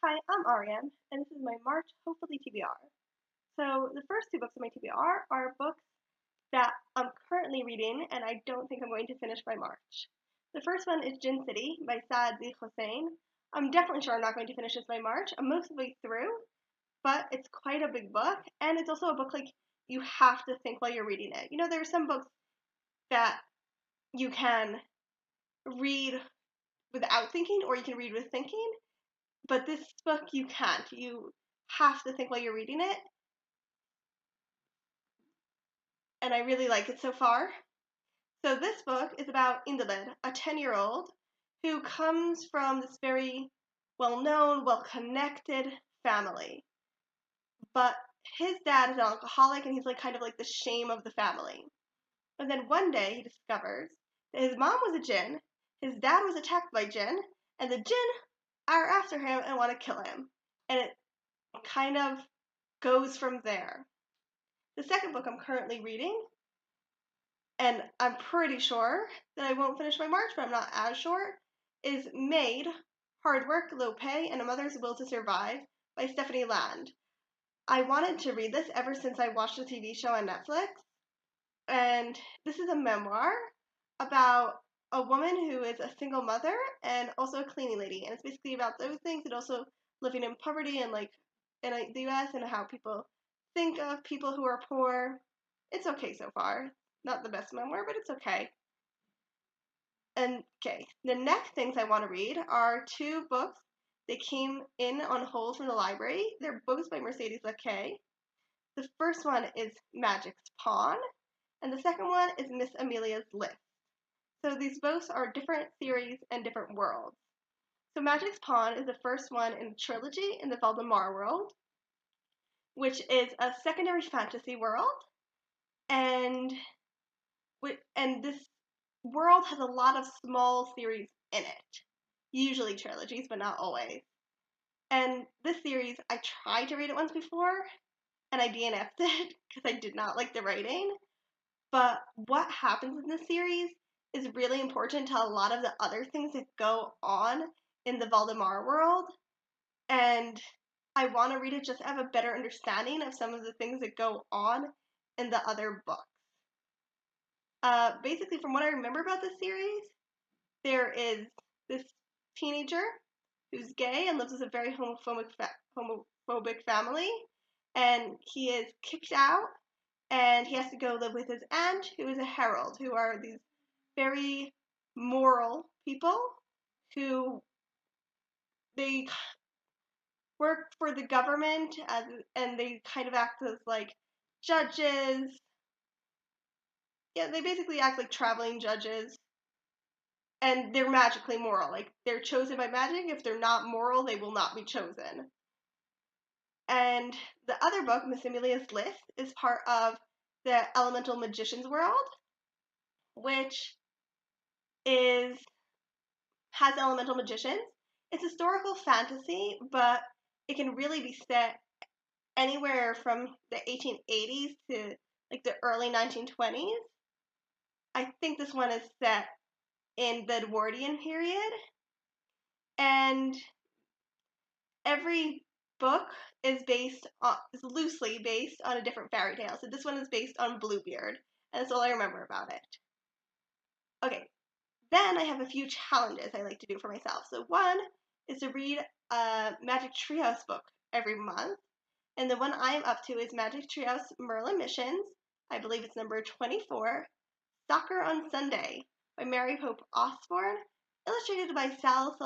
Hi, I'm Ariane, and this is my March, hopefully TBR. So the first two books of my TBR are books that I'm currently reading, and I don't think I'm going to finish by March. The first one is Gin City by Saad Hossein. I'm definitely sure I'm not going to finish this by March. I'm most of the way through, but it's quite a big book, and it's also a book like you have to think while you're reading it. You know, there are some books that you can read without thinking, or you can read with thinking. But this book, you can't. You have to think while you're reading it, and I really like it so far. So this book is about Indalid, a 10-year-old who comes from this very well-known, well-connected family. But his dad is an alcoholic, and he's like kind of like the shame of the family. And then one day he discovers that his mom was a jinn, his dad was attacked by jinn, and the jinn are after him and want to kill him. And it kind of goes from there. The second book I'm currently reading, and I'm pretty sure that I won't finish by March, but I'm not as sure, is Made, Hard Work, Low Pay, and a Mother's Will to Survive by Stephanie Land. I wanted to read this ever since I watched the TV show on Netflix, and this is a memoir about a woman who is a single mother and also a cleaning lady, and it's basically about those things and also living in poverty and like in the U.S. and how people think of people who are poor. It's okay so far. Not the best memoir, but it's okay. And okay, the next things I want to read are two books. They came in on hold from the library. They're books by Mercedes Laquet. The first one is Magic's Pawn, and the second one is Miss Amelia's List. So these both are different series and different worlds. So Magic's Pawn is the first one in a trilogy in the Valdemar world, which is a secondary fantasy world, and this world has a lot of small series in it, usually trilogies, but not always. And this series, I tried to read it once before, and I DNF'd it because I did not like the writing. But what happens in this series is really important to a lot of the other things that go on in the Valdemar world, and I want to read it just to have a better understanding of some of the things that go on in the other books. Basically, from what I remember about this series, there is this teenager who's gay and lives with a very homophobic family, and he is kicked out, and he has to go live with his aunt, who is a herald, who are these very moral people who they work for the government and they kind of act as like judges. Yeah, they basically act like traveling judges, and they're magically moral. Like they're chosen by magic. If they're not moral, they will not be chosen. And the other book, Miss Amelia's List, is part of the Elemental Magician's world, which is has elemental magicians. It's historical fantasy, but it can really be set anywhere from the 1880s to like the early 1920s. I think this one is set in the Edwardian period, and every book is loosely based on a different fairy tale. So this one is based on Bluebeard, and that's all I remember about it. Okay, then I have a few challenges I like to do for myself. So one is to read a Magic Treehouse book every month, and the one I'm up to is Magic Treehouse Merlin Missions. I believe it's number 24, Soccer on Sunday by Mary Pope Osborne, illustrated by Sal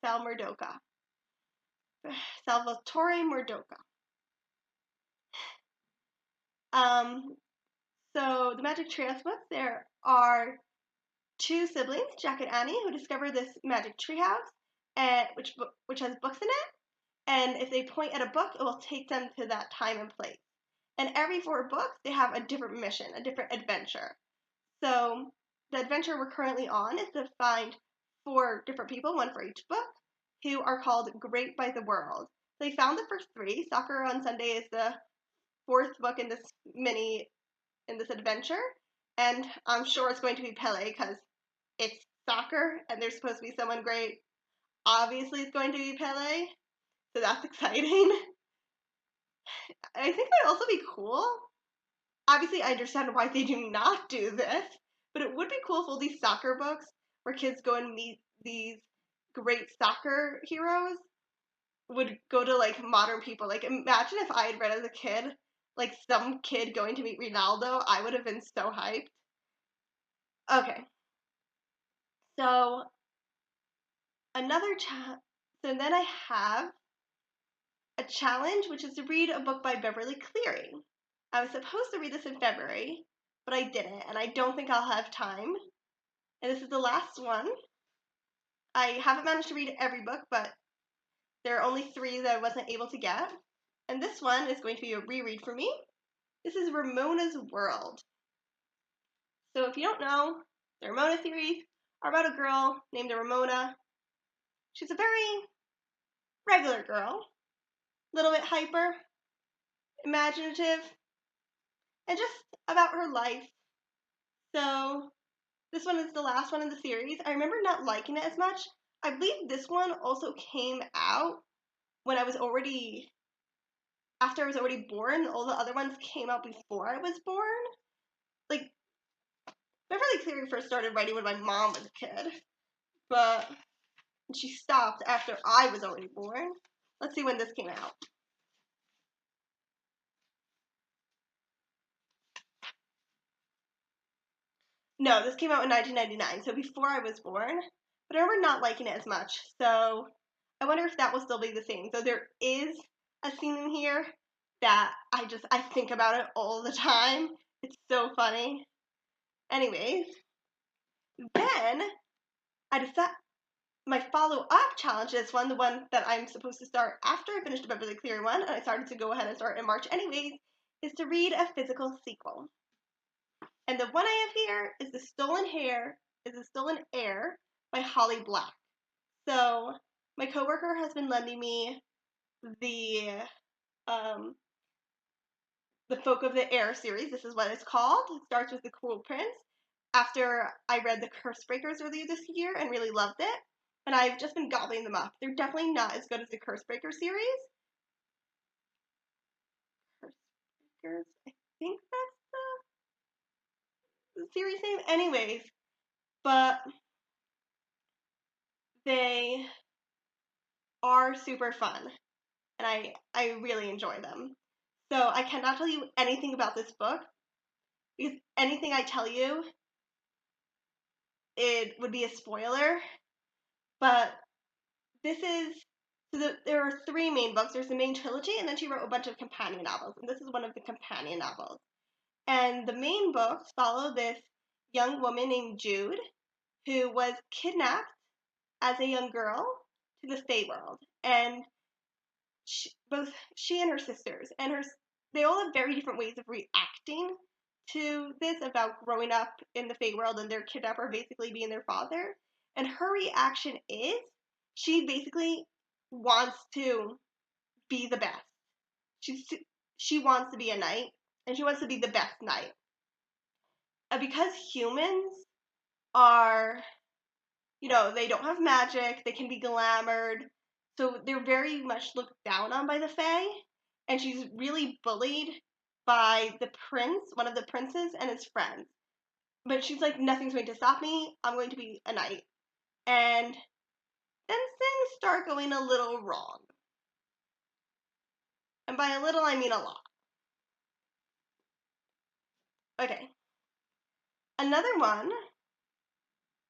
Murdoka. Salvatore Murdoka. Um, so the Magic Treehouse books, there are two siblings, Jack and Annie, who discover this magic treehouse, which has books in it. And if they point at a book, it will take them to that time and place. And every 4 books, they have a different mission, a different adventure. So the adventure we're currently on is to find 4 different people, one for each book, who are called Great by the World. They found the first 3. Soccer on Sunday is the 4th book in this adventure, and I'm sure it's going to be Pele because it's soccer and there's supposed to be someone great. obviously it's going to be Pele, so that's exciting. I think it would also be cool. Obviously, I understand why they do not do this, but it would be cool if all these soccer books where kids go and meet these great soccer heroes would go to like modern people. Like, imagine if I had read as a kid, like some kid going to meet Ronaldo, I would have been so hyped. Okay, so so then I have a challenge, which is to read a book by Beverly Cleary. I was supposed to read this in February, but I didn't, and I don't think I'll have time. And this is the last one. I haven't managed to read every book, but there are only 3 that I wasn't able to get. And this one is going to be a reread for me. This is Ramona's World. So if you don't know, the Ramona series are about a girl named Ramona. She's a very regular girl, a little bit hyper, imaginative, and just about her life. So this one is the last one in the series. I remember not liking it as much. I believe this one also came out when I was already after I was already born. All the other ones came out before I was born. Like, Beverly Cleary first started writing when my mom was a kid, but she stopped after I was already born. Let's see when this came out. No, this came out in 1999, so before I was born. But I remember not liking it as much, so I wonder if that will still be the same. So there is a scene in here that I think about it all the time. It's so funny. Anyways, then I decided my follow-up challenge is the one that I'm supposed to start after I finished the Beverly Cleary one, and I started to go ahead and start in March anyways, is to read a physical sequel. And the one I have here is The Stolen Heir by Holly Black. So my coworker has been lending me the um, the Folk of the Air series. This is what it's called. It starts with The Cruel Prince. After I read The Curse Breakers earlier this year and really loved it, and I've just been gobbling them up. They're definitely not as good as the Curse Breaker series. Curse Breakers, I think that's the series name. Anyways, but they are super fun, and I really enjoy them. So I cannot tell you anything about this book because anything I tell you, it would be a spoiler. But this is there are 3 main books. There's the main trilogy, and then she wrote a bunch of companion novels, and this is one of the companion novels. And the main books follow this young woman named Jude who was kidnapped as a young girl to the Fey world, and both she and her sisters and they all have very different ways of reacting to this about growing up in the Fey world and their kidnapper basically being their father. And her reaction is she basically wants to be the best. She wants to be a knight, and she wants to be the best knight. Because humans are, they don't have magic, they can be glamored, so they're very much looked down on by the Fae, and she's really bullied by the prince, one of the princes, and his friends. But she's like, nothing's going to stop me, I'm going to be a knight. And then things start going a little wrong. And by a little, I mean a lot. Okay. Another one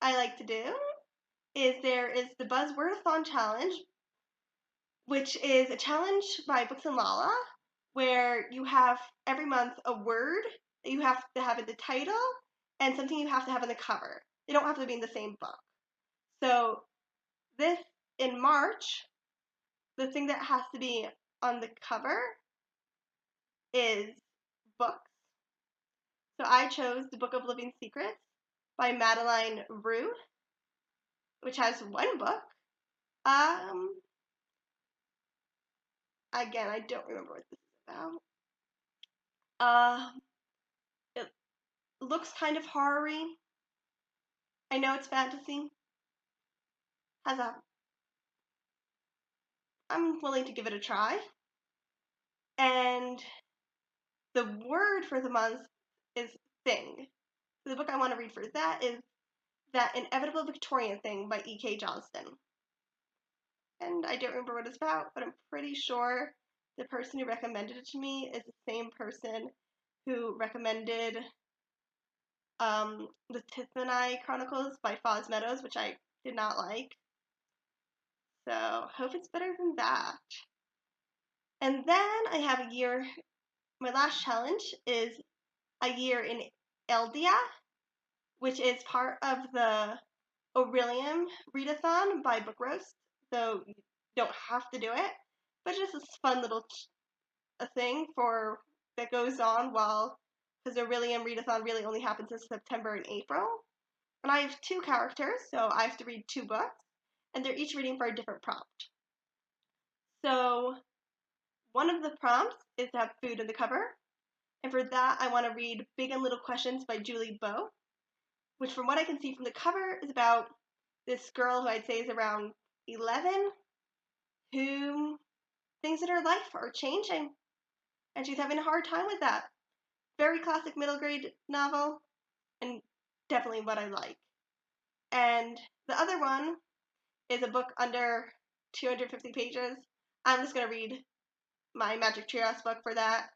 I like to do is there is the Buzzwordathon Challenge, which is a challenge by Books and Lala, where you have every month a word that you have to have in the title and something you have to have in the cover. They don't have to be in the same book. So this, in March, the thing that has to be on the cover is books. So I chose The Book of Living Secrets by Madeline Rue, which has 1 book. Again, I don't remember what this is about. It looks kind of horror-y. I know it's fantasy. Has a I'm willing to give it a try. And the word for the month is thing. So the book I want to read for that is That Inevitable Victorian Thing by E.K. Johnston. And I don't remember what it's about, but I'm pretty sure the person who recommended it to me is the same person who recommended the Tiffany Chronicles by Foz Meadows, which I did not like. So hope it's better than that. And then I have a year. My last challenge is a year in Eldia, which is part of the Aurelium readathon by Book Roast. So you don't have to do it, but just a fun little a thing for that goes on while, because the Aurelium readathon really only happens in September and April. And I have 2 characters, so I have to read 2 books, and they're each reading for a different prompt. So one of the prompts is to have food in the cover, and for that I want to read Big and Little Questions by Julie Bowe, which from what I can see from the cover is about this girl who I'd say is around 11, who things in her life are changing, and she's having a hard time with that. Very classic middle grade novel, and definitely what I like. And the other one is a book under 250 pages. I'm just going to read my Magic Treehouse book for that.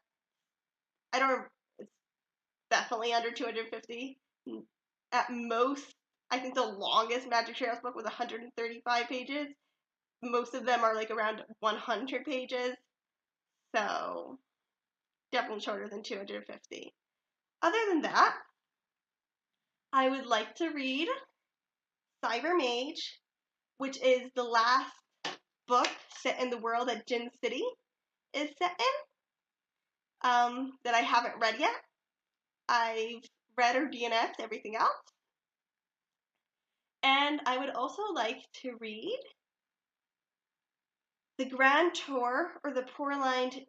I don't remember, it's definitely under 250. At most, I think the longest Magic Treehouse book was 135 pages. Most of them are like around 100 pages. So, definitely shorter than 250. Other than that, I would like to read Cyber Mage, which is the last book set in the world that Gin City is set in, that I haven't read yet. I've read or DNF'd everything else. And I would also like to read The Grand Tour, or the Poor-Lined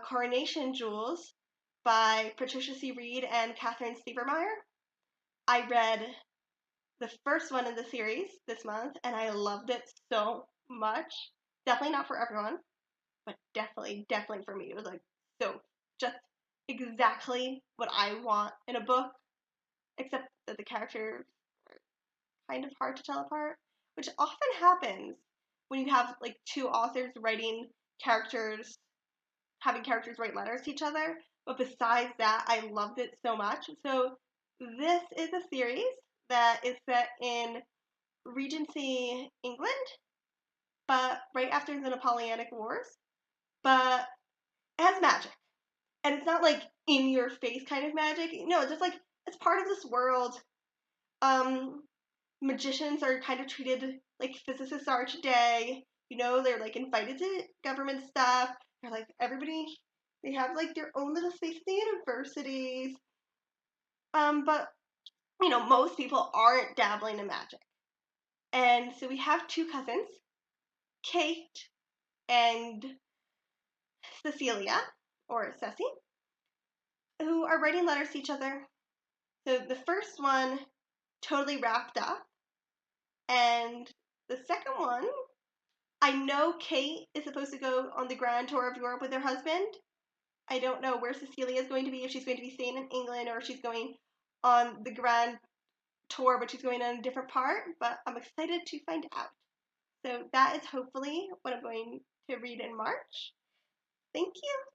Coronation Jewels by Patricia C. Reed and Catherine Stevermeyer. I read the first one in the series this month, and I loved it so much. Definitely not for everyone, but definitely for me. It was like so just exactly what I want in a book, except that the characters are kind of hard to tell apart, which often happens when you have like 2 authors writing characters, having characters write letters to each other. But besides that, I loved it so much. So this is a series that is set in Regency England, but right after the Napoleonic Wars. But it has magic. And it's not like in your face kind of magic. No, it's just like it's part of this world. Magicians are kind of treated like physicists are today. You know, they're like invited to government stuff. They're like everybody. They have like their own little space at the universities. But you know, most people aren't dabbling in magic. And so we have 2 cousins, Kate and Cecilia, or Ceci, who are writing letters to each other. So the first one totally wrapped up, and the second one, I know Kate is supposed to go on the grand tour of Europe with her husband. I don't know where Cecilia is going to be, if she's going to be staying in England or if she's going on the grand tour, but she's going on a different part, but I'm excited to find out. So that is hopefully what I'm going to read in March. Thank you.